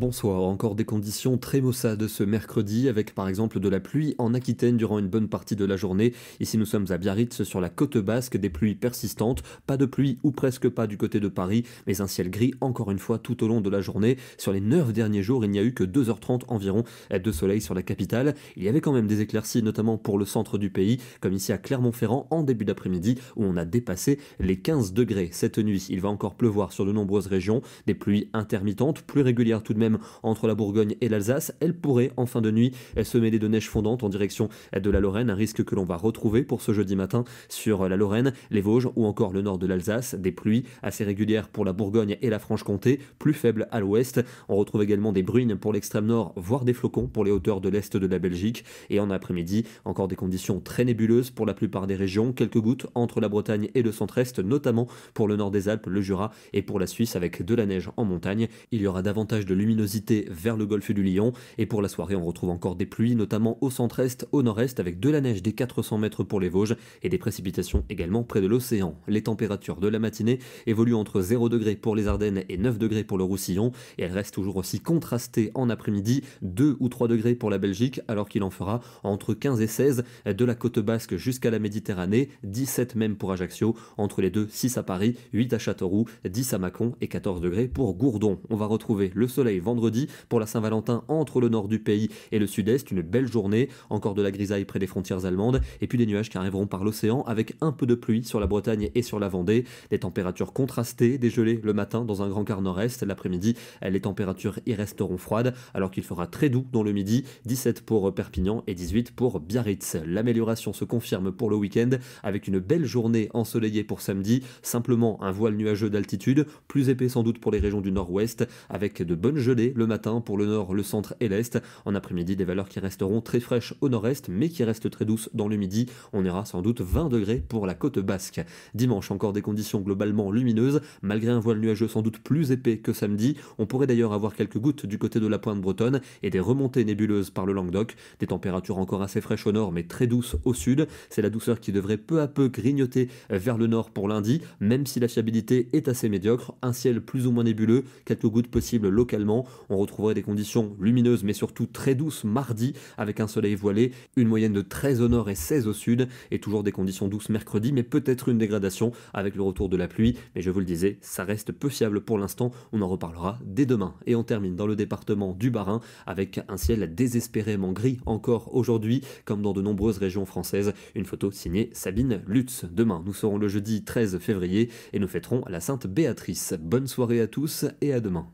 Bonsoir, encore des conditions très maussades ce mercredi avec par exemple de la pluie en Aquitaine durant une bonne partie de la journée. Ici nous sommes à Biarritz sur la côte basque, des pluies persistantes, pas de pluie ou presque pas du côté de Paris, mais un ciel gris encore une fois tout au long de la journée. Sur les 9 derniers jours, il n'y a eu que 2h30 environ de soleil sur la capitale. Il y avait quand même des éclaircies notamment pour le centre du pays, comme ici à Clermont-Ferrand en début d'après-midi où on a dépassé les 15 degrés. Cette nuit, il va encore pleuvoir sur de nombreuses régions, des pluies intermittentes, plus régulières tout de même entre la Bourgogne et l'Alsace. Elle pourrait en fin de nuit se mêler de neige fondante en direction de la Lorraine, un risque que l'on va retrouver pour ce jeudi matin sur la Lorraine, les Vosges ou encore le nord de l'Alsace. Des pluies assez régulières pour la Bourgogne et la Franche-Comté, plus faibles à l'ouest. On retrouve également des bruines pour l'extrême nord, voire des flocons pour les hauteurs de l'est de la Belgique. Et en après-midi, encore des conditions très nébuleuses pour la plupart des régions, quelques gouttes entre la Bretagne et le centre-est, notamment pour le nord des Alpes, le Jura et pour la Suisse avec de la neige en montagne. Il y aura davantage de luminosité vers le golfe du Lion et pour la soirée on retrouve encore des pluies notamment au centre-est, au nord-est avec de la neige des 400 mètres pour les Vosges et des précipitations également près de l'océan. Les températures de la matinée évoluent entre 0 degrés pour les Ardennes et 9 degrés pour le Roussillon et elles restent toujours aussi contrastées en après-midi, 2 ou 3 degrés pour la Belgique alors qu'il en fera entre 15 et 16 de la côte basque jusqu'à la Méditerranée, 17 même pour Ajaccio, entre les deux 6 à Paris, 8 à Châteauroux, 10 à Mâcon et 14 degrés pour Gourdon. On va retrouver le soleil vendredi pour la Saint-Valentin entre le nord du pays et le sud-est, une belle journée, encore de la grisaille près des frontières allemandes et puis des nuages qui arriveront par l'océan avec un peu de pluie sur la Bretagne et sur la Vendée, des températures contrastées, des gelées le matin dans un grand quart nord-est, l'après-midi les températures y resteront froides alors qu'il fera très doux dans le midi, 17 pour Perpignan et 18 pour Biarritz. L'amélioration se confirme pour le week-end avec une belle journée ensoleillée pour samedi, simplement un voile nuageux d'altitude, plus épais sans doute pour les régions du nord-ouest avec de bonnes gelées le matin pour le nord, le centre et l'est. En après-midi, des valeurs qui resteront très fraîches au nord-est, mais qui restent très douces dans le midi. On ira sans doute 20 degrés pour la côte basque. Dimanche, encore des conditions globalement lumineuses, malgré un voile nuageux sans doute plus épais que samedi. On pourrait d'ailleurs avoir quelques gouttes du côté de la pointe bretonne et des remontées nébuleuses par le Languedoc. Des températures encore assez fraîches au nord, mais très douces au sud. C'est la douceur qui devrait peu à peu grignoter vers le nord pour lundi, même si la fiabilité est assez médiocre. Un ciel plus ou moins nébuleux, quelques gouttes possibles localement. On retrouverait des conditions lumineuses mais surtout très douces mardi avec un soleil voilé, une moyenne de 13 au nord et 16 au sud et toujours des conditions douces mercredi mais peut-être une dégradation avec le retour de la pluie, mais je vous le disais, ça reste peu fiable pour l'instant, on en reparlera dès demain. Et on termine dans le département du Bas-Rhin avec un ciel désespérément gris encore aujourd'hui comme dans de nombreuses régions françaises, une photo signée Sabine Lutz. Demain nous serons le jeudi 13 février et nous fêterons la Sainte Béatrice. Bonne soirée à tous et à demain.